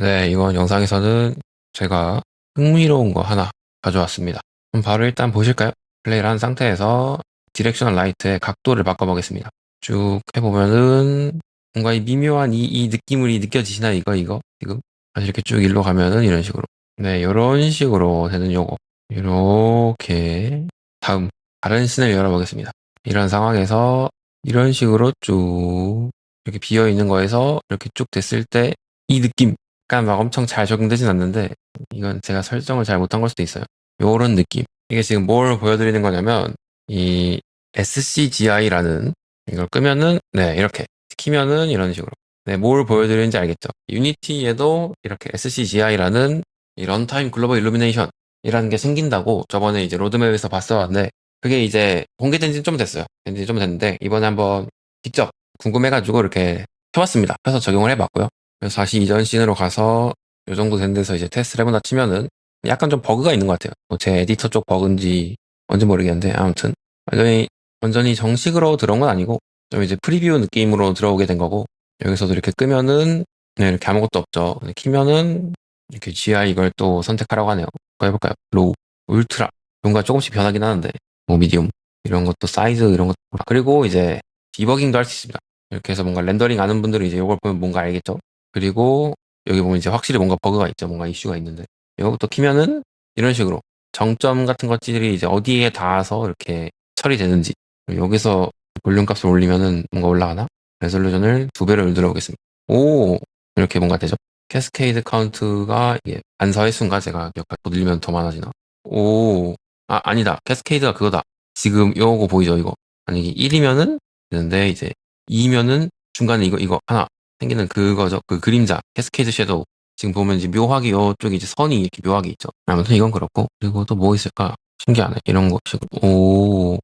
네, 이번 영상에서는 제가 흥미로운 거 하나 가져왔습니다. 그럼 바로 일단 보실까요? 플레이를 한 상태에서 디렉셔널 라이트의 각도를 바꿔보겠습니다. 쭉 해보면은 뭔가 이 미묘한 이 느낌이 느껴지시나요? 이거 지금 다시 이렇게 쭉 일로 가면은 이런 식으로, 네, 이런 식으로 되는 요거, 이렇게 다음 다른 씬을 열어보겠습니다. 이런 상황에서 이런 식으로 쭉 이렇게 비어 있는 거에서 이렇게 쭉 됐을 때 이 느낌, 약간 막 엄청 잘 적용되진 않는데 이건 제가 설정을 잘 못한 걸 수도 있어요. 요런 느낌. 이게 지금 뭘 보여드리는 거냐면 이 SCGI라는 이걸 끄면은, 네, 이렇게 키면은 이런 식으로, 네, 뭘 보여드리는지 알겠죠? 유니티에도 이렇게 SCGI라는 이 런타임 글로벌 일루미네이션이라는 게 생긴다고 저번에 이제 로드맵에서 봤었는데, 그게 이제 공개된 지는 좀 됐어요. 된 지 좀 됐는데 이번에 한번 직접 궁금해가지고 이렇게 켜봤습니다. 켜서 적용을 해봤고요. 그래서 다시 이전 씬으로 가서 이 정도 된 데서 이제 테스트를 해본다 치면은 약간 좀 버그가 있는 것 같아요. 뭐제 에디터 쪽 버그인지 뭔지 모르겠는데, 아무튼 완전히 정식으로 들어온 건 아니고 좀 이제 프리뷰 느낌으로 들어오게 된 거고, 여기서도 이렇게 끄면은, 네, 이렇게 아무것도 없죠. 근데 키면은 이렇게 GI 이걸 또 선택하라고 하네요. 그거 해볼까요? 로우, 울트라, 뭔가 조금씩 변하긴 하는데, 뭐 미디움 이런 것도, 사이즈 이런 것도, 그리고 이제 디버깅도 할 수 있습니다. 이렇게 해서 뭔가 렌더링 아는 분들은 이제 이걸 보면 뭔가 알겠죠? 그리고 여기 보면 이제 확실히 뭔가 버그가 있죠. 뭔가 이슈가 있는데, 이것부터 키면은 이런 식으로 정점 같은 것들이 이제 어디에 닿아서 이렇게 처리되는지, 여기서 볼륨 값을 올리면은 뭔가 올라가나? 레졸루션을 2배로 늘어보겠습니다. 오, 이렇게 뭔가 되죠. 캐스케이드 카운트가 이게 반사 횟수인가? 제가 몇 번 늘리면 더 많아지나? 오, 아니다. 캐스케이드가 그거다. 지금 요거 보이죠? 이거. 만약에 1이면은 되는데, 이제 2면은 중간에 이거 하나 생기는 그거죠. 그 그림자, 캐스케이드 섀도우. 지금 보면 이제 묘하게 이쪽에 이제 선이 이렇게 묘하게 있죠. 아무튼 이건 그렇고, 그리고 또 뭐 있을까? 신기하네. 이런 거 식으로. 오,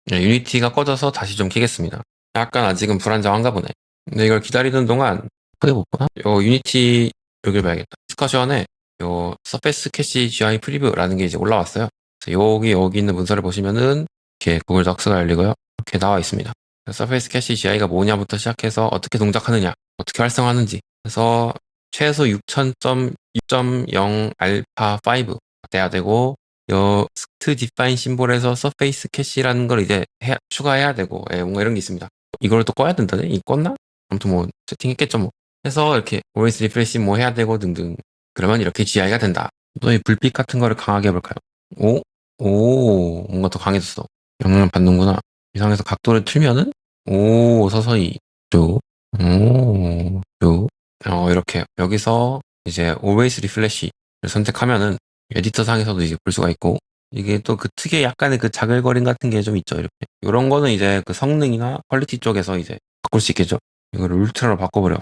네, 유니티가 꺼져서 다시 좀 키겠습니다. 약간 아직은 불안정한가 보네. 근데 이걸 기다리는 동안 크게 못 보나? 요 유니티 여기를 봐야겠다. 디스커션에 요 서페이스 캐시 GI 프리뷰라는 게 이제 올라왔어요. 그래서 여기 있는 문서를 보시면은 이렇게 구글 덕스가 열리고요. 이렇게 나와 있습니다. 서페이스 캐시 GI가 뭐냐부터 시작해서 어떻게 동작하느냐, 어떻게 활성화하는지. 그래서 최소 6000.6.0 알파 5 돼야 되고, 요 스트 디파인 심볼에서 서페이스 캐시라는 걸 이제 추가해야 되고, 예, 뭔가 이런 게 있습니다. 이걸 또 꺼야 된다네? 이 껐나? 아무튼 뭐 세팅했겠죠 뭐. 해서 이렇게 OS 리프레시 뭐 해야 되고 등등. 그러면 이렇게 GI가 된다. 또 이 불빛 같은 거를 강하게 해볼까요? 오, 뭔가 더 강해졌어. 영향을 받는구나. 이 상황에서 각도를 틀면은, 서서히 쭉, 쭉, 이렇게 여기서 이제 Always Refresh를 선택하면은 에디터 상에서도 이제 볼 수가 있고, 이게 또 그 특유의 약간의 그 자글거림 같은 게 좀 있죠. 이렇게 이런 거는 이제 그 성능이나 퀄리티 쪽에서 이제 바꿀 수 있겠죠. 이거를 울트라로 바꿔버려.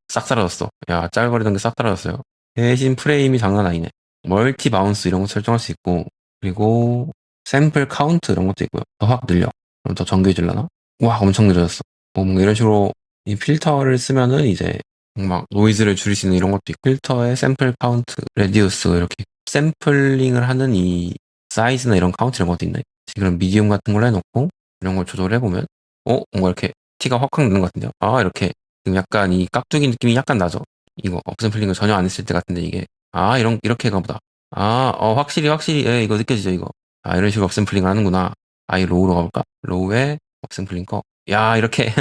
싹 사라졌어. 야, 짜글거리던 게 싹 사라졌어요. 대신 프레임이 장난 아니네. 멀티 바운스 이런 거 설정할 수 있고, 그리고 샘플 카운트 이런 것도 있고요. 더 확 늘려. 그럼 더 정교해질라나? 와, 엄청 느려졌어. 뭔가 이런 식으로 이 필터를 쓰면은 이제 막 노이즈를 줄일 수 있는 이런 것도 있고, 필터의 샘플 카운트, 레디우스, 이렇게 샘플링을 하는 이 사이즈나 이런 카운트 이런 것도 있네. 지금 미디움 같은 걸 해놓고 이런 걸 조절해보면, 뭔가 이렇게 티가 확확 나는 것 같은데요. 이렇게 지금 약간 이 깍두기 느낌이 약간 나죠. 이거 업샘플링을 전혀 안 했을 때 같은데, 이게 이렇게가 보다. 확실히 예, 이거 느껴지죠, 이거. 이런 식으로 업샘플링을 하는구나. 이 로우로 가볼까? 로우에 업샘플링 꺼. 야, 이렇게.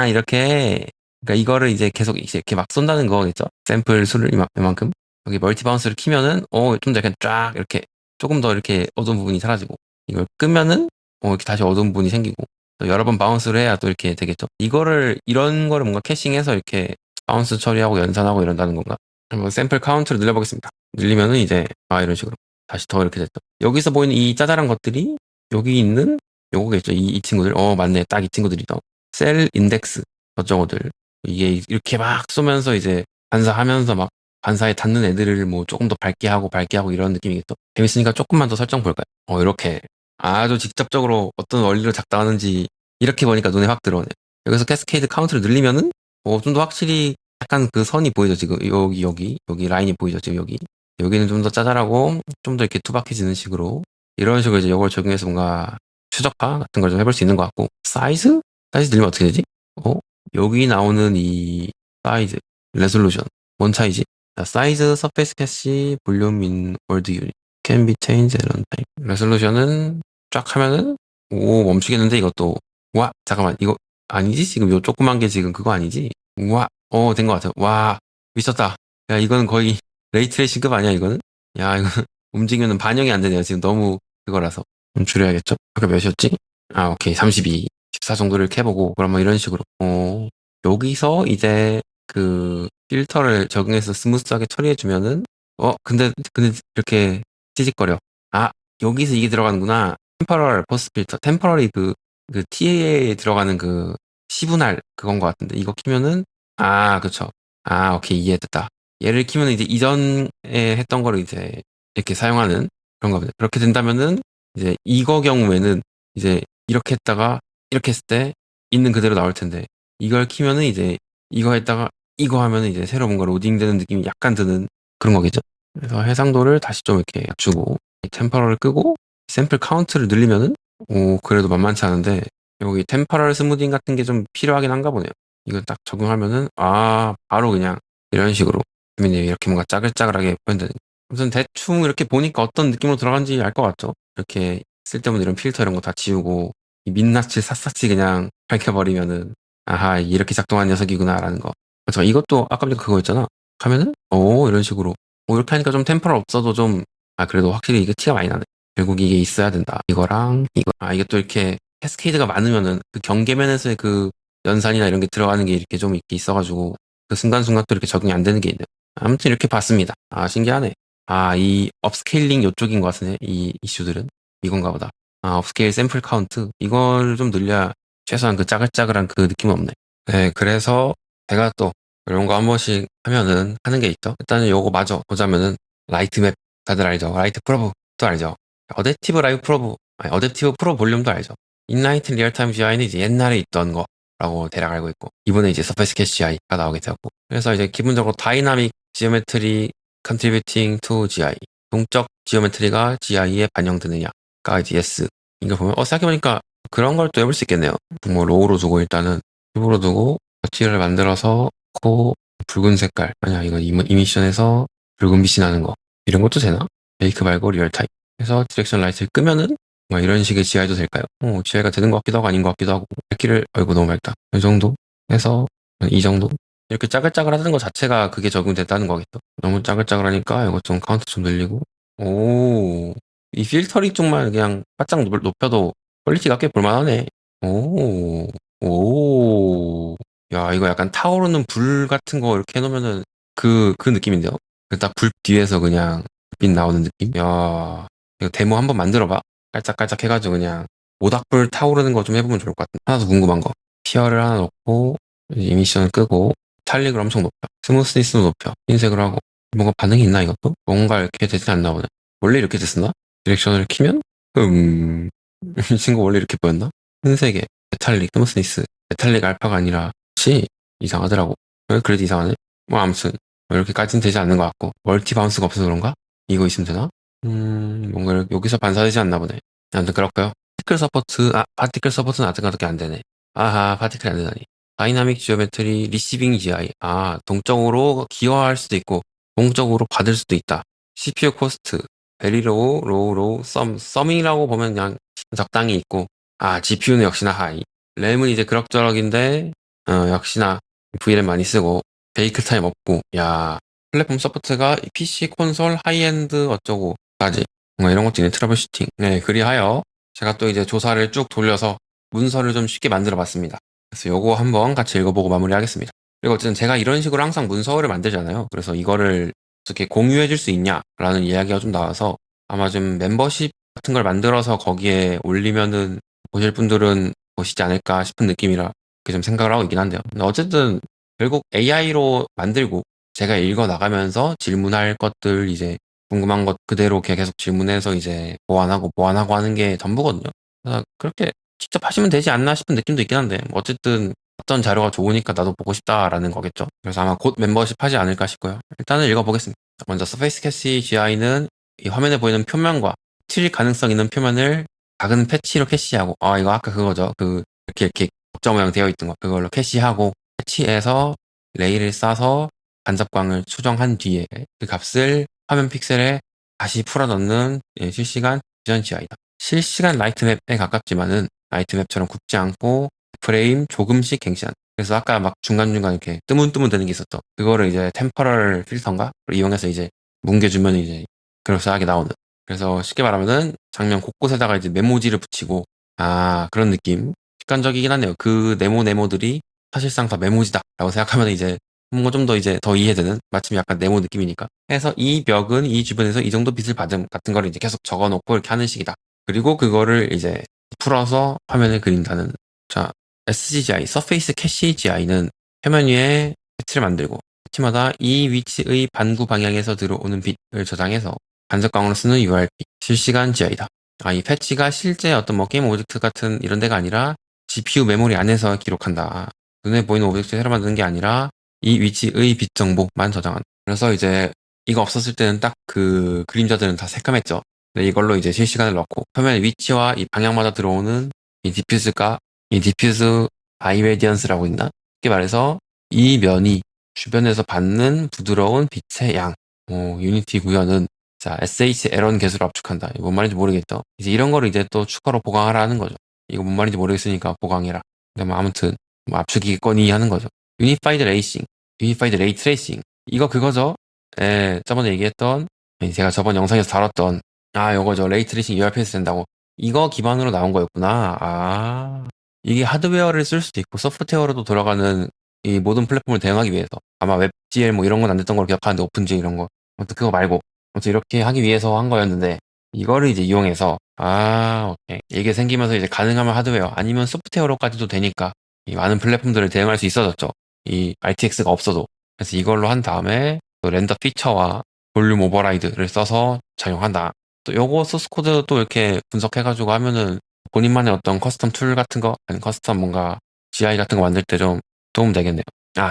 이렇게. 그러니까 이거를 이제 계속 이제 이렇게 막 쏜다는 거겠죠? 샘플 수를 이만큼. 여기 멀티 바운스를 키면은, 좀 더 약간 쫙 이렇게 조금 더 이렇게 어두운 부분이 사라지고, 이걸 끄면은, 이렇게 다시 어두운 부분이 생기고, 또 여러 번 바운스를 해야 또 이렇게 되겠죠? 이런 거를 뭔가 캐싱해서 이렇게 바운스 처리하고 연산하고 이런다는 건가? 한번 샘플 카운트를 늘려보겠습니다. 늘리면은 이제, 이런 식으로. 다시 더 이렇게 됐죠. 여기서 보이는 이 짜잘한 것들이 여기 있는 요거겠죠. 이 친구들. 맞네. 딱 이 친구들이죠. 셀 인덱스. 저저거들. 이게 이렇게 막 쏘면서 이제 반사하면서 막 반사에 닿는 애들을 뭐 조금 더 밝게 하고 이런 느낌이겠죠. 재밌으니까 조금만 더 설정 볼까요? 이렇게 아주 직접적으로 어떤 원리로 작동하는지 이렇게 보니까 눈에 확 들어오네. 여기서 캐스케이드 카운트를 늘리면은 좀 더 확실히 약간 그 선이 보이죠. 지금 여기 라인이 보이죠. 지금 여기는 좀 더 짜잘하고 좀 더 이렇게 투박해지는 식으로, 이런 식으로 이제 이걸 적용해서 뭔가 최적화 같은 걸 좀 해볼 수 있는 것 같고, 사이즈 늘리면 어떻게 되지? 여기 나오는 이 사이즈, 레솔루션, 뭔 차이지? 자, 사이즈, 서페이스 캐시, 볼륨 인 월드 유닛, can be changed at runtime. 레솔루션은 쫙 하면은 오 멈추겠는데 이것도 와 잠깐만 이거 아니지? 지금 요 조그만 게 지금 그거 아니지? 와 된 것 같아. 와 미쳤다. 야 이거는 거의 레이트레이싱급 아니야 이거는? 야 이거 움직이면 반영이 안 되네요. 지금 너무 그거라서 좀 줄여야겠죠? 아까 몇이었지? 아 오케이 32, 14 정도를 캐보고 그럼 뭐 이런 식으로 여기서 이제 그 필터를 적용해서 스무스하게 처리해주면은 근데 이렇게 찌직거려. 아 여기서 이게 들어가는구나. 템퍼럴 버스 필터 템퍼러리 그 TA에 들어가는 그 시분할 그건 것 같은데 이거 키면은 그쵸. 오케이 이해됐다. 얘를 키면 이제 이전에 했던 거를 이제 이렇게 사용하는 그런 겁니다. 그렇게 된다면은 이제 이거 경우에는 이제 이렇게 했다가 이렇게 했을 때 있는 그대로 나올 텐데 이걸 키면은 이제 이거 했다가 이거 하면은 이제 새로 뭔가 로딩되는 느낌이 약간 드는 그런 거겠죠. 그래서 해상도를 다시 좀 이렇게 낮추고 템퍼러를 끄고 샘플 카운트를 늘리면은 그래도 만만치 않은데 여기 템퍼럴 스무딩 같은 게 좀 필요하긴 한가 보네요. 이거 딱 적용하면은 바로 그냥 이런 식으로 재민님 이렇게 뭔가 짜글짜글하게 보인다. 아무튼 대충 이렇게 보니까 어떤 느낌으로 들어간지 알 것 같죠? 이렇게 쓸데없는 이런 필터 이런 거 다 지우고 이 민낯을 샅샅이 그냥 밝혀버리면은 아하 이렇게 작동한 녀석이구나라는 거. 그렇죠. 이것도 아까 전에 그거 있잖아. 하면은 이런 식으로 이렇게 하니까 좀 템퍼럴 없어도 좀 그래도 확실히 이게 티가 많이 나네. 결국 이게 있어야 된다. 이거랑 이거. 이게 또 이렇게 캐스케이드가 많으면은 그 경계면에서의 그 연산이나 이런 게 들어가는 게 이렇게 좀 있게 있어가지고 그 순간순간 또 이렇게 적용이 안 되는 게 있네요. 아무튼 이렇게 봤습니다. 신기하네. 이 업스케일링 요쪽인 것 같으네. 이 이슈들은 이건가 보다. 업스케일 샘플 카운트 이걸 좀 늘려야 최소한 그 짜글짜글한 그 느낌은 없네. 네, 그래서 제가 또 이런 거 한 번씩 하면은 하는 게 있죠. 일단은 요거 마저 보자면은 라이트 맵 다들 알죠? 라이트 프로브도 알죠? 어댑티브 라이브 프로브, 어댑티브 프로 볼륨도 알죠? 인라이트 리얼타임 GI는 이제 옛날에 있던 거라고 대략 알고 있고 이번에 이제 서페이스 캐시 GI가 나오게 되었고 그래서 이제 기본적으로 다이나믹 지오메트리 contributing to GI 동적 지오메트리가 GI에 반영되느냐가 이제 yes 이거 보면 생각해보니까 그런 걸 또 해볼 수 있겠네요. 뭐 로우로 두고 일단은 힙으로 두고 버티를 만들어서 붉은 색깔 아니야 이건 이미션에서 붉은 빛이 나는 거 이런 것도 되나? 베이크 말고 리얼타임 해서 디렉션 라이트를 끄면은 이런 식의 GI도 될까요? GI가 되는 것 같기도 하고 아닌 것 같기도 하고 밝기를 아이고 너무 맑다 이 정도 해서 이 정도 이렇게 짜글짜글 하는 것 자체가 그게 적용됐다는 거겠죠. 너무 짜글짜글하니까 이거 좀 카운트 좀 늘리고 이 필터링 쪽만 그냥 바짝 높여도 퀄리티가 꽤 볼만하네. 오, 오. 야, 이거 약간 타오르는 불 같은 거 이렇게 해놓으면은 그 느낌인데요? 그 딱 불 뒤에서 그냥 빛 나오는 느낌? 야, 이거 데모 한번 만들어봐. 깔짝깔짝 해가지고 그냥 모닥불 타오르는 거 좀 해보면 좋을 것 같아. 하나 더 궁금한 거. 티어를 하나 넣고, 이미션을 끄고, 탈릭을 엄청 높여. 스무스니스도 높여. 흰색으로 하고. 뭔가 반응이 있나, 이것도? 뭔가 이렇게 되진 않나 보네. 원래 이렇게 됐었나? 디렉션을 키면? 이 친구 원래 이렇게 보였나? 흰색에 메탈릭, 스무스니스. 메탈릭 알파가 아니라, 이상하더라고. 왜 그래도 이상하네? 뭐, 아무튼. 이렇게까지는 되지 않는 것 같고. 멀티 바운스가 없어서 그런가? 이거 있으면 되나? 뭔가 여기서 반사되지 않나 보네. 아무튼 그렇고요. 파티클 서포트는 아직 어떻게 안 되네. 파티클이 안 되다니. 다이나믹 지오메트리 리시빙 GI. 동적으로 기여할 수도 있고, 동적으로 받을 수도 있다. CPU 코스트, 베리 로우, 썸이라고 보면 그냥 적당히 있고, GPU는 역시나 하이. 램은 이제 그럭저럭인데, 역시나 VRAM 많이 쓰고, 베이클 타임 없고, 야, 플랫폼 서포트가 PC, 콘솔, 하이엔드 어쩌고까지. 뭔가 이런 것도 있네, 트러블 슈팅. 네, 그리하여 제가 또 이제 조사를 쭉 돌려서 문서를 좀 쉽게 만들어 봤습니다. 그래서 요거 한번 같이 읽어보고 마무리하겠습니다. 그리고 어쨌든 제가 이런 식으로 항상 문서를 만들잖아요. 그래서 이거를 어떻게 공유해 줄 수 있냐라는 이야기가 좀 나와서 아마 좀 멤버십 같은 걸 만들어서 거기에 올리면은 보실 분들은 보시지 않을까 싶은 느낌이라 그렇게 좀 생각을 하고 있긴 한데요. 근데 어쨌든 결국 AI로 만들고 제가 읽어 나가면서 질문할 것들 이제 궁금한 것 그대로 계속 질문해서 이제 보완하고 하는 게 전부거든요. 그렇게 직접 하시면 되지 않나 싶은 느낌도 있긴 한데 어쨌든 어떤 자료가 좋으니까 나도 보고 싶다라는 거겠죠. 그래서 아마 곧 멤버십 하지 않을까 싶고요. 일단은 읽어보겠습니다. 먼저 서페이스 캐시 GI는 이 화면에 보이는 표면과 틀릴 가능성 있는 표면을 작은 패치로 캐시하고 이거 아까 그거죠. 이렇게 격자 모양 되어 있던 거 그걸로 캐시하고 패치해서 레이를 싸서 간접광을 추정한 뒤에 그 값을 화면 픽셀에 다시 풀어넣는 실시간 비전 GI다. 실시간 라이트맵에 가깝지만은 라이트맵처럼 굽지 않고 프레임 조금씩 갱신한다. 그래서 아까 막 중간중간 이렇게 뜨문뜨문 되는 게 있었죠. 그거를 이제 템퍼럴 필터인가? 이용해서 이제 뭉개주면 이제 그럴싸하게 나오는. 그래서 쉽게 말하면은 장면 곳곳에다가 이제 메모지를 붙이고, 그런 느낌. 직관적이긴 하네요. 그 네모들이 사실상 다 메모지다라고 생각하면 이제 뭔가 좀 더 이제 더 이해되는, 마침 약간 네모 느낌이니까. 해서 이 벽은 이 주변에서 이 정도 빛을 받음 같은 거를 이제 계속 적어놓고 이렇게 하는 식이다. 그리고 그거를 이제 풀어서 화면을 그린다는. 자, SGI, Surface Cache GI는 화면 위에 패치를 만들고 패치마다 이 위치의 반구 방향에서 들어오는 빛을 저장해서 간접광으로 쓰는 URP, 실시간 GI다. 이 패치가 실제 어떤 뭐 게임 오브젝트 같은 이런 데가 아니라 GPU 메모리 안에서 기록한다. 눈에 보이는 오브젝트 새로 만드는 게 아니라 이 위치의 빛 정보만 저장한다. 그래서 이제 이거 없었을 때는 딱 그 그림자들은 다 새까맸죠. 근데 이걸로 이제 실시간을 넣고 화면의 위치와 이 방향마다 들어오는 이 디퓨즈가 이 디퓨즈 아이레디언스라고 있나? 쉽게 말해서 이 면이 주변에서 받는 부드러운 빛의 양. 유니티 구현은 자, SH 에런 개수를 압축한다. 이거 뭔 말인지 모르겠죠. 이제 이런 거를 이제 또 추가로 보강하라는 거죠. 이거 뭔 말인지 모르겠으니까 보강해라. 근데 뭐 아무튼 뭐 압축이겠거니 하는 거죠. 유니파이드 레이싱, 유니파이드 레이 트레이싱. 이거 그거죠. 저번에 얘기했던 제가 저번 영상에서 다뤘던 요거죠. 레이 트레이싱 URP에서 된다고. 이거 기반으로 나온 거였구나. 이게 하드웨어를 쓸 수도 있고 소프트웨어로도 돌아가는 이 모든 플랫폼을 대응하기 위해서 아마 웹GL 뭐 이런 건 안 됐던 걸로 기억하는데 오픈GL 이런 거. 아무튼 그거 말고 아무튼 이렇게 하기 위해서 한 거였는데 이거를 이제 이용해서 오케이. 이게 생기면서 이제 가능하면 하드웨어 아니면 소프트웨어로까지도 되니까 이 많은 플랫폼들을 대응할 수 있어졌죠. 이 RTX가 없어도. 그래서 이걸로 한 다음에 또 렌더 피처와 볼륨 오버라이드를 써서 작용한다. 또 요거 소스 코드 또 이렇게 분석해가지고 하면은 본인만의 어떤 커스텀 툴 같은 거, 아니 커스텀 뭔가 GI 같은 거 만들 때 좀 도움 되겠네요.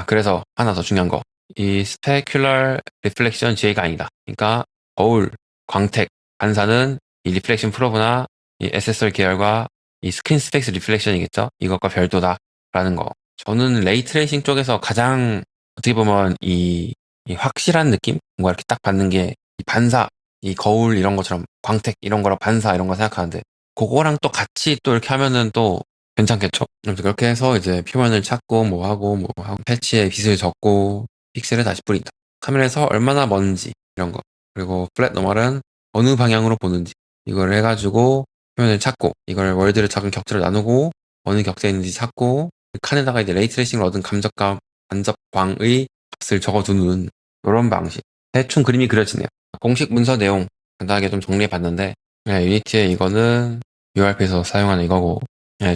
그래서 하나 더 중요한 거. 이 스페큘러 리플렉션 GI가 아니다. 그러니까 거울, 광택, 반사는 이 리플렉션 프로브나 이 SSR 계열과 이 스크린 스펙스 리플렉션이겠죠? 이것과 별도다라는 거. 저는 레이 트레이싱 쪽에서 가장 어떻게 보면 이 확실한 느낌? 뭔가 이렇게 딱 받는 게 이 반사, 이 거울 이런 것처럼 광택 이런 거랑 반사 이런 거 생각하는데 그거랑 또 같이 또 이렇게 하면은 또 괜찮겠죠? 아무튼 그렇게 해서 이제 표면을 찾고 뭐 하고 패치에 빛을 적고 픽셀을 다시 뿌린다. 카메라에서 얼마나 먼지 이런 거. 그리고 플랫 노멀은 어느 방향으로 보는지 이걸 해가지고 표면을 찾고 이걸 월드를 작은 격자로 나누고 어느 격자에 있는지 찾고 그 칸에다가 이제 레이트레이싱을 얻은 간접광의 값을 적어두는 이런 방식. 대충 그림이 그려지네요. 공식 문서 내용 간단하게 좀 정리해봤는데 유니티에 이거는 URP에서 사용하는 이거고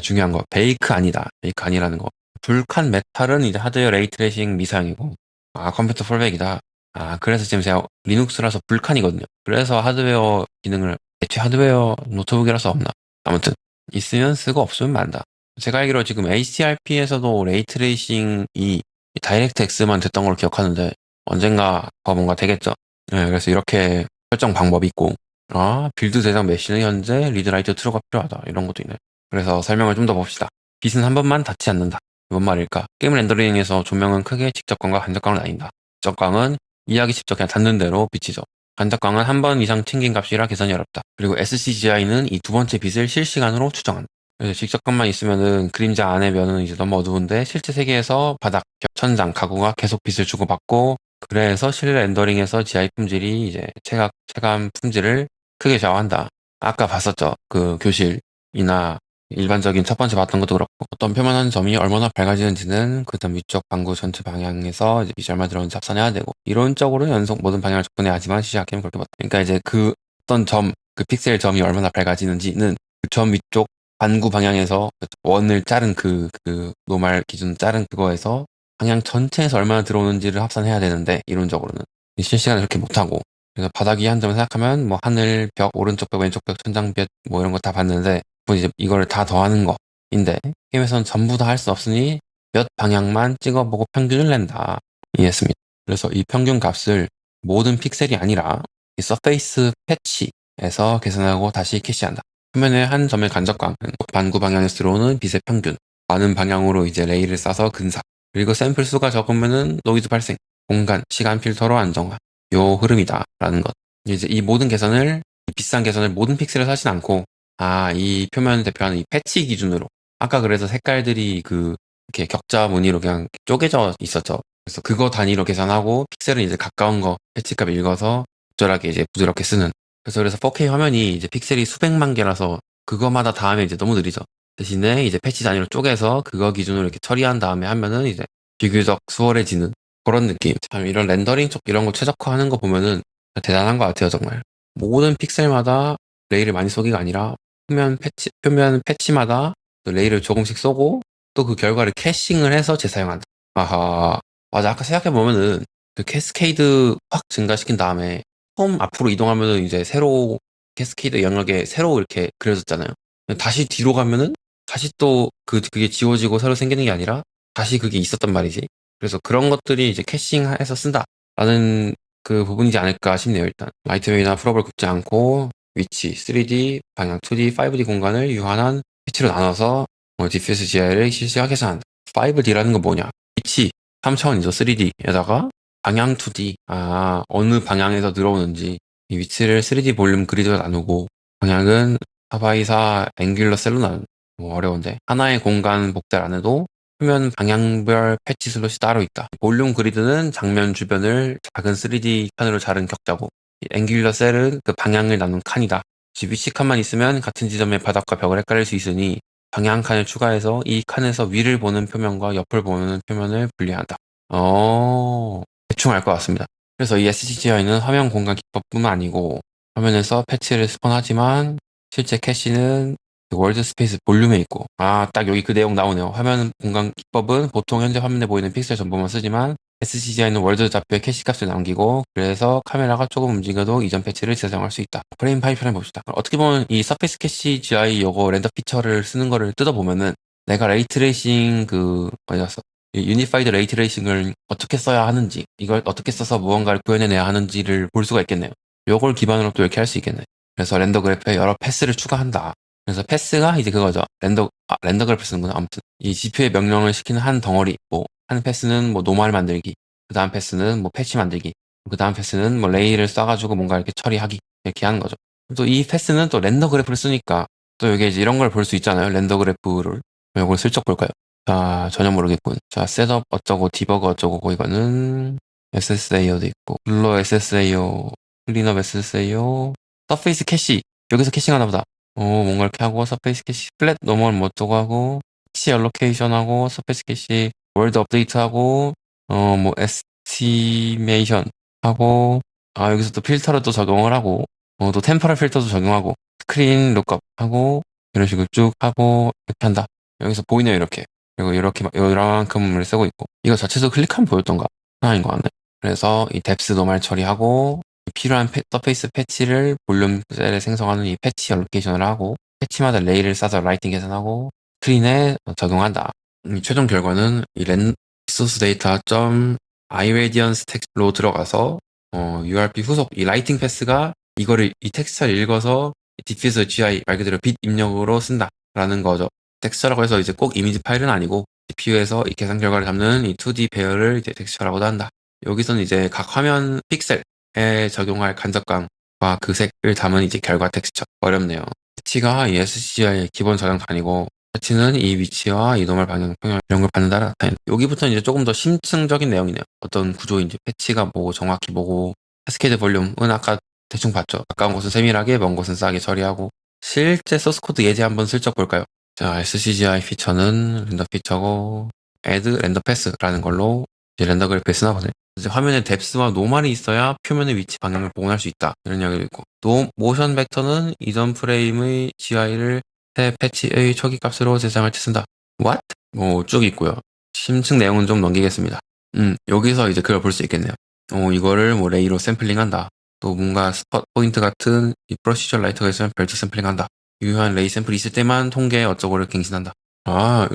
중요한 거 베이크 아니다. 베이크 아니라는 거. 불칸 메탈은 이제 하드웨어 레이트레이싱 미사용이고 컴퓨터 폴백이다. 그래서 지금 제가 리눅스라서 불칸이거든요. 그래서 하드웨어 기능을 애초에 하드웨어 노트북이라서 없나. 아무튼 있으면 쓰고 없으면 만다. 제가 알기로 지금 HDRP에서도 레이트레이싱이 다이렉트 X만 됐던 걸로 기억하는데 언젠가 더 뭔가 되겠죠. 그래서 이렇게 설정 방법이 있고 빌드 대상 메시는 현재 리드라이트 트루가 필요하다. 이런 것도 있네. 그래서 설명을 좀 더 봅시다. 빛은 한 번만 닿지 않는다. 뭔 말일까? 게임 렌더링에서 조명은 크게 직접광과 간접광으로 나뉜다. 직접광은 이해하기 쉽죠. 그냥 닿는 대로 비치죠. 간접광은 한 번 이상 튕긴 값이라 계산이 어렵다. 그리고 SCGI는 이 두 번째 빛을 실시간으로 추정한다. 그래서 직접광만 있으면은 그림자 안의 면은 이제 너무 어두운데 실제 세계에서 바닥, 벽, 천장, 가구가 계속 빛을 주고받고 그래서 실내 렌더링에서 GI 품질이 이제 체감 품질을 크게 좌우한다. 아까 봤었죠. 그 교실이나 일반적인 첫 번째 봤던 것도 그렇고 어떤 표면 한 점이 얼마나 밝아지는지는 그다음 위쪽 방구 전체 방향에서 이제 빛이 얼마 들어오는지 합산해야 되고 이론적으로 연속 모든 방향을 접근해야 하지만 시작하면 그렇게 봤다. 그러니까 이제 그 어떤 점, 그 픽셀 점이 얼마나 밝아지는지는 그 점 위쪽 반구 방향에서 원을 자른 노말 기준 자른 그거에서 방향 전체에서 얼마나 들어오는지를 합산해야 되는데 이론적으로는 실시간에 그렇게 못하고 그래서 바닥 위 한 점을 생각하면 뭐 하늘, 벽, 오른쪽 벽, 왼쪽 벽, 천장 벽 뭐 이런 거 다 봤는데 뭐 이제 이거를 다 더하는 거인데 게임에서는 전부 다 할 수 없으니 몇 방향만 찍어보고 평균을 낸다. 이해했습니다. 그래서 이 평균 값을 모든 픽셀이 아니라 이 서페이스 패치에서 계산하고 다시 캐시한다. 화면의 한 점의 간접광은 반구 방향에서 들어오는 빛의 평균 많은 방향으로 이제 레이를 싸서 근사 그리고 샘플 수가 적으면은 노이즈 발생 공간, 시간 필터로 안정화. 요 흐름이다라는 것. 이제 이 모든 개선을, 이 비싼 개선을 모든 픽셀을 사진 않고, 이 표면을 대표하는 이 패치 기준으로. 아까 그래서 색깔들이 이렇게 격자 무늬로 그냥 쪼개져 있었죠. 그래서 그거 단위로 계산하고, 픽셀은 이제 가까운 거, 패치값 읽어서 적절하게 이제 부드럽게 쓰는. 그래서 4K 화면이 이제 픽셀이 수백만 개라서 그거마다 다 하면 이제 너무 느리죠. 대신에 이제 패치 단위로 쪼개서 그거 기준으로 이렇게 처리한 다음에 하면은 이제 비교적 수월해지는 그런 느낌. 참 이런 렌더링 쪽 이런 거 최적화하는 거 보면은 대단한 것 같아요, 정말. 모든 픽셀마다 레이를 많이 쏘기가 아니라 표면 패치마다 또 레이를 조금씩 쏘고 또 그 결과를 캐싱을 해서 재사용한다. 아하. 맞아. 아까 생각해보면은 그 캐스케이드 확 증가시킨 다음에 처음 앞으로 이동하면은 이제 새로 캐스케이드 영역에 새로 이렇게 그려졌잖아요. 다시 뒤로 가면은 다시 또 그게 지워지고 새로 생기는 게 아니라 다시 그게 있었단 말이지. 그래서 그런 것들이 이제 캐싱해서 쓴다라는 그 부분이지 않을까 싶네요, 일단. 라이트웨이나 풀업을 굽지 않고 위치, 3D, 방향 2D, 5D 공간을 유한한 위치로 나눠서 디퓨스 GI를 실시하게 계산한다. 5D라는 건 뭐냐? 위치 3차원이죠, 3D에다가 방향 2D, 어느 방향에서 들어오는지 이 위치를 3D 볼륨 그리드로 나누고 방향은 4x4 앵귤러 셀로 나눈 어려운데 하나의 공간 복달 안에도 표면 방향별 패치 슬롯이 따로 있다. 볼륨 그리드는 장면 주변을 작은 3D 칸으로 자른 격자고 이 앵귤러 셀은 그 방향을 나눈 칸이다. 위치 칸만 있으면 같은 지점의 바닥과 벽을 헷갈릴 수 있으니 방향 칸을 추가해서 이 칸에서 위를 보는 표면과 옆을 보는 표면을 분리한다. 대충 알 것 같습니다. 그래서 이 SGI는 화면 공간 기법뿐만 아니고 화면에서 패치를 스폰하지만 실제 캐시는 월드 스페이스 볼륨에 있고 딱 여기 그 내용 나오네요. 화면 공간 기법은 보통 현재 화면에 보이는 픽셀 전부만 쓰지만 SCGI는 월드 좌표에 캐시 값을 남기고 그래서 카메라가 조금 움직여도 이전 패치를 재사용할 수 있다. 프레임 파이프라인 봅시다. 어떻게 보면 이 서페이스 캐시 GI 요거 렌더 피처를 쓰는 거를 뜯어보면은 내가 레이트레이싱 어디갔어? 유니파이드 레이트레이싱을 어떻게 써야 하는지 이걸 어떻게 써서 무언가를 구현해내야 하는지를 볼 수가 있겠네요. 요걸 기반으로 또 이렇게 할 수 있겠네. 그래서 렌더 그래프에 여러 패스를 추가한다. 그래서 패스가 이제 그거죠. 렌더 그래프 쓰는구나. 아무튼 이 GPU에 명령을 시키는 한 덩어리, 한 패스는 노멀 만들기, 그 다음 패스는 패치 만들기, 그 다음 패스는 레이를 쏴가지고 뭔가 이렇게 처리하기 이렇게 하는 거죠. 또 이 패스는 또 렌더 그래프를 쓰니까 또 여기 이제 이런 걸 볼 수 있잖아요. 렌더 그래프를. 이걸 슬쩍 볼까요? 자, 전혀 모르겠군. 자, 셋업 어쩌고, 디버그 어쩌고, 이거는 SSAO도 있고, 블러 SSAO, 클린업 SSAO, 서페이스 캐시. 여기서 캐싱하나 보다. 뭔가 이렇게 하고, 서페이스 캐시, 플랫 노멀 뭐 어쩌고 하고, 캐시 알로케이션 하고, 서페이스 캐시, 월드 업데이트 하고, 에스티메이션 하고, 여기서 또 필터를 또 적용을 하고, 또 템퍼럴 필터도 적용하고, 스크린 룩업 하고, 이런 식으로 쭉 하고, 이렇게 한다. 여기서 보이네요, 이렇게. 그리고 이렇게 이만큼을 쓰고 있고 이거 자체도 클릭하면 보였던가 하나인 것 같네. 그래서 이 뎁스 노말 처리하고 필요한 서페이스 패치를 볼륨 셀에 생성하는 이 패치 알로케이션을 하고 패치마다 레이를 싸서 라이팅 계산하고 스크린에 적용한다. 최종 결과는 이 리소스 데이터 점 iRadiance 텍스트로 들어가서 URP 후속 이 라이팅 패스가 이거를 이 텍스처를 읽어서 디퓨저 GI 말 그대로 빛 입력으로 쓴다라는 거죠. 텍스처라고 해서 이제 꼭 이미지 파일은 아니고 GPU에서 이 계산 결과를 담는 이 2D 배열을 이제 텍스처라고도 한다. 여기서는 이제 각 화면 픽셀에 적용할 간접감과 그 색을 담은 이제 결과 텍스처. 어렵네요. 패치가 이 SCGI의 기본 저장도 아니고 패치는 이 위치와 이 노멀 방향 평형 이런 걸 받는다라 나타낸다. 여기부터는 이제 조금 더 심층적인 내용이네요. 어떤 구조인지 패치가 뭐고 정확히 뭐고 캐스케이드 볼륨은 아까 대충 봤죠. 가까운 곳은 세밀하게 먼 곳은 싸게 처리하고 실제 소스 코드 예제 한번 슬쩍 볼까요? 자, SCGI 피처는 렌더 피처고 add 렌더 패스라는 걸로 이제 렌더 그래프에 쓰나 보네. 이제 화면에 뎁스와 노멀이 있어야 표면의 위치 방향을 복원할 수 있다. 이런 이야기도 있고 모션 벡터는 이전 프레임의 GI를 새 패치의 초기 값으로 재생할 때 쓴다. What? 쭉 있고요. 심층 내용은 좀 넘기겠습니다. 여기서 이제 그걸 볼 수 있겠네요. 이거를 레이로 샘플링한다. 또 뭔가 스팟 포인트 같은 이 프로시저 라이터가 있으면 별도 샘플링한다. 유효한 레이 샘플이 있을 때만 통계 어쩌고를 갱신한다.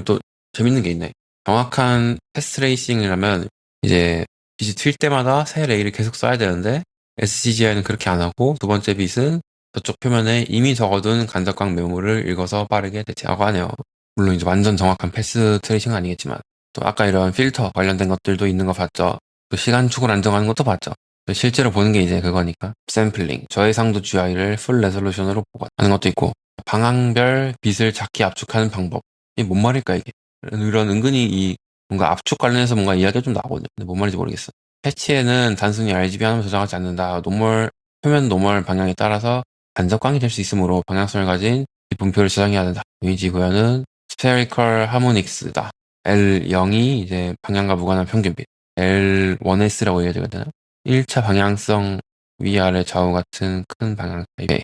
또 재밌는 게 있네. 정확한 패스 트레이싱이라면 이제 빛이 튈 때마다 새 레이를 계속 써야 되는데 SCGI는 그렇게 안 하고 두 번째 빛은 저쪽 표면에 이미 적어둔 간접광 메모를 읽어서 빠르게 대체하고 하네요. 물론 이제 완전 정확한 패스 트레이싱은 아니겠지만 또 아까 이런 필터 관련된 것들도 있는 거 봤죠. 또 시간축을 안정하는 것도 봤죠. 실제로 보는 게 이제 그거니까 샘플링, 저해상도 GI를 풀 레솔루션으로 보관하는 것도 있고 방향별 빛을 작게 압축하는 방법. 이게 뭔 말일까 이게? 이런 은근히 이 뭔가 압축 관련해서 뭔가 이야기가 좀 나오거든요. 근데 뭔 말인지 모르겠어. 패치에는 단순히 RGB 하나만 저장하지 않는다. 표면 노멀 방향에 따라서 간접광이 될 수 있으므로 방향성을 가진 분표를 저장해야 된다. 이미지 구현은 spherical harmonics다. L0이 이제 방향과 무관한 평균빛. L1S라고 얘기해야 되나? 1차 방향성 위아래 좌우 같은 큰 방향 타입.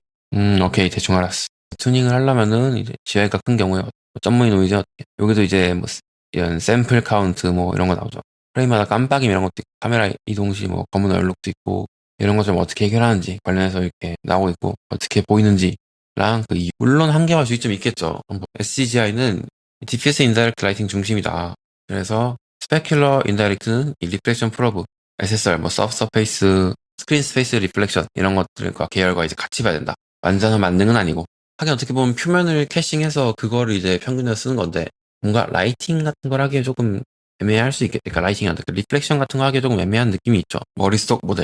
오케이. 대충 알았어. 튜닝을 하려면은 이제 GI가 큰 경우에 점무이 노이즈 어떻게? 여기도 이제 뭐 이런 샘플 카운트 뭐 이런 거 나오죠. 프레임마다 깜빡임 이런 것도 있고 카메라 이동 시 뭐 검은 얼룩도 있고 이런 것 좀 어떻게 해결하는지 관련해서 이렇게 나오고 있고 어떻게 보이는지랑 물론 한계와 주의점이 있겠죠. SCGI는 DPS 인다이렉트 라이팅 중심이다. 그래서 스페큘러 인다이렉트는 이 리플렉션 프로브, SSR, 뭐 서브서페이스, 스크린 스페이스 리플렉션 이런 것들과 계열과 이제 같이 봐야 된다. 완전한 만능은 아니고 하긴 어떻게 보면 표면을 캐싱해서 그거를 이제 평균으로 쓰는 건데 뭔가 라이팅 같은 걸 하기에 조금 애매할 수 있겠다. 그러니까 라이팅한다. 그 리플렉션 같은 거 하기에 조금 애매한 느낌이 있죠. 머릿속 모델.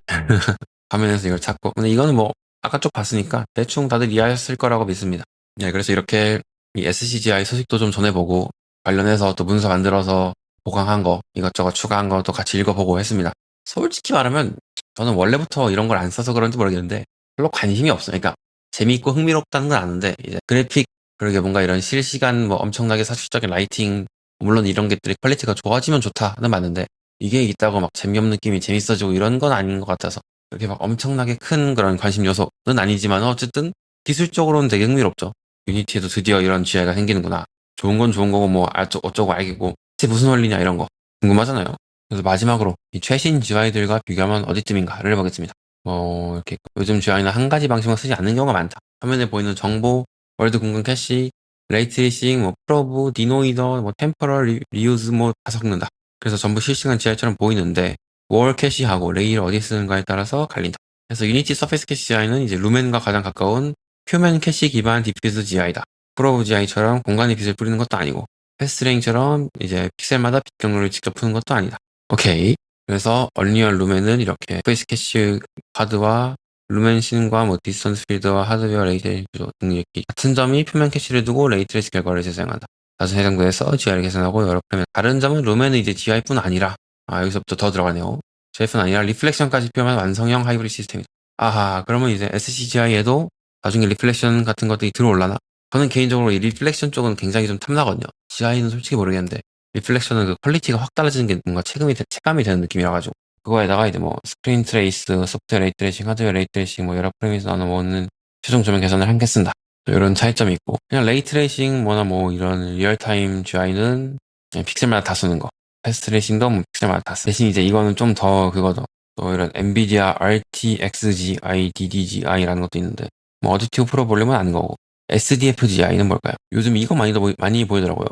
화면에서 이걸 찾고. 근데 이거는 뭐 아까 쭉 봤으니까 대충 다들 이해하셨을 거라고 믿습니다. 네, 그래서 이렇게 이 SCGI 소식도 좀 전해보고 관련해서 또 문서 만들어서 보강한 거 이것저것 추가한 것도 같이 읽어보고 했습니다. 솔직히 말하면 저는 원래부터 이런 걸 안 써서 그런지 모르겠는데 별로 관심이 없어요. 그러니까 재미있고 흥미롭다는 건 아는데 이제 그래픽 그러게 뭔가 이런 실시간 뭐 엄청나게 사실적인 라이팅 물론 이런 것들이 퀄리티가 좋아지면 좋다는 맞는데 이게 있다고 막 재미없는 느낌이 재밌어지고 이런 건 아닌 것 같아서 그렇게 막 엄청나게 큰 그런 관심 요소는 아니지만 어쨌든 기술적으로는 되게 흥미롭죠. 유니티에도 드디어 이런 GI가 생기는구나. 좋은 건 좋은 거고 뭐 어쩌고 알겠고 대체 무슨 원리냐 이런 거 궁금하잖아요. 그래서 마지막으로 이 최신 GI들과 비교하면 어디쯤인가를 해보겠습니다. 이렇게 요즘 GI는 한 가지 방식만 쓰지 않는 경우가 많다. 화면에 보이는 정보, 월드 공간 캐시, 레이트레이싱, 뭐 프로브, 디노이더, 뭐 템퍼럴 리유즈 뭐 다 섞는다. 그래서 전부 실시간 GI처럼 보이는데 월 캐시하고 레이를 어디 쓰는가에 따라서 갈린다. 그래서 유니티 서페이스 캐시 GI는 이제 루멘과 가장 가까운 표면 캐시 기반 디퓨즈 GI다. 프로브 GI처럼 공간에 빛을 뿌리는 것도 아니고 패스트레인처럼 이제 픽셀마다 빛 경로를 직접 푸는 것도 아니다. 오케이. 그래서 얼리얼 루멘은 이렇게 페이스 캐시 카드와 루멘신과 뭐 디스턴스 필드와 하드웨어 레이트레이싱 구조 등 이렇게 같은 점이 표면 캐시를 두고 레이트레이스 결과를 재생한다. 다수 해상도에서 GI를 계산하고 여러 프레임. 다른 점은 루멘은 이제 GI뿐 아니라 여기서부터 더 들어가네요. GI뿐 아니라 리플렉션까지 표현한 완성형 하이브리드 시스템이다. 아하, 그러면 이제 SCGI에도 나중에 리플렉션 같은 것들이 들어올라나? 저는 개인적으로 이 리플렉션 쪽은 굉장히 좀 탐나거든요. GI는 솔직히 모르겠는데 리플렉션은 그 퀄리티가 확 달라지는 게 뭔가 체감이 되는 느낌이라 가지고 그거에다가 이제 뭐 스크린 트레이스, 소프트웨어 레이트레이싱, 하드웨어 레이트레이싱 뭐 여러 프레임에서 나눠먹는 최종 조명 계산을 하겠습니다. 이런 차이점이 있고 그냥 레이트레이싱 뭐나 뭐 이런 리얼타임 GI는 픽셀마다 다 쓰는 거 패스트 트레이싱도 뭐 픽셀마다 다 쓰. 대신 이제 이거는 좀 더 그거죠. 또 이런 엔비디아 RTX GI, DDGI라는 것도 있는데 뭐 어댑티브 프로볼륨은 아닌 거고 SDFGI는 뭘까요? 요즘 이거 많이 보이더라고요.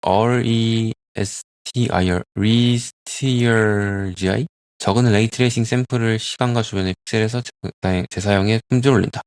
RESTIR, Resteer GI? 적은 레이트레이싱 샘플을 시간과 주변의 픽셀에서 재사용해 품질을 올린다.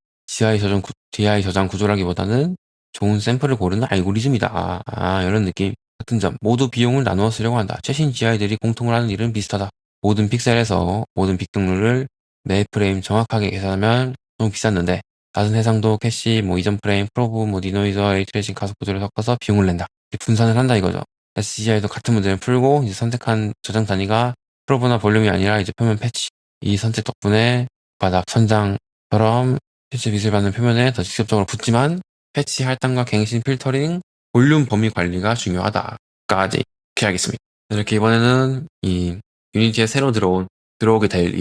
DI 저장 구조라기보다는 좋은 샘플을 고르는 알고리즘이다. 이런 느낌. 같은 점. 모두 비용을 나누어 쓰려고 한다. 최신 GI들이 공통을 하는 일은 비슷하다. 모든 픽셀에서 모든 빅 등록을 매 프레임 정확하게 계산하면 너무 비쌌는데 낮은 해상도, 캐시, 뭐 이전 프레임, 프로브, 뭐 디노이저, 레이트레이싱 가속 구조를 섞어서 비용을 낸다. 분산을 한다 이거죠. SCGI도 같은 문제를 풀고 이제 선택한 저장 단위가 프로브나 볼륨이 아니라 이제 표면 패치. 이 선택 덕분에 바닥 천장처럼 실제 빛을 받는 표면에 더 직접적으로 붙지만 패치 할당과 갱신 필터링, 볼륨 범위 관리가 중요하다까지 이렇게 하겠습니다. 이렇게 이번에는 이 유니티에 새로 들어오게 될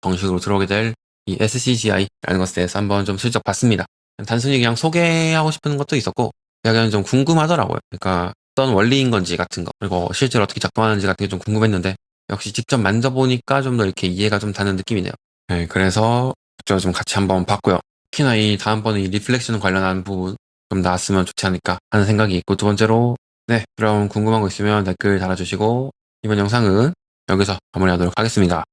정식으로 들어오게 될 이 SCGI라는 것에 대해서 한번 좀 슬쩍 봤습니다. 단순히 그냥 소개하고 싶은 것도 있었고 그냥 좀 궁금하더라고요. 그러니까 어떤 원리인 건지 같은 거 그리고 실제로 어떻게 작동하는지 같은 게 좀 궁금했는데 역시 직접 만져보니까 좀 더 이렇게 이해가 좀 되는 느낌이네요. 네, 그래서 그쪽 좀 같이 한번 봤고요. 특히나 이 다음번에 이 리플렉션 관련한 부분 좀 나왔으면 좋지 않을까 하는 생각이 있고 두 번째로 네, 그럼 궁금한 거 있으면 댓글 달아주시고 이번 영상은 여기서 마무리하도록 하겠습니다.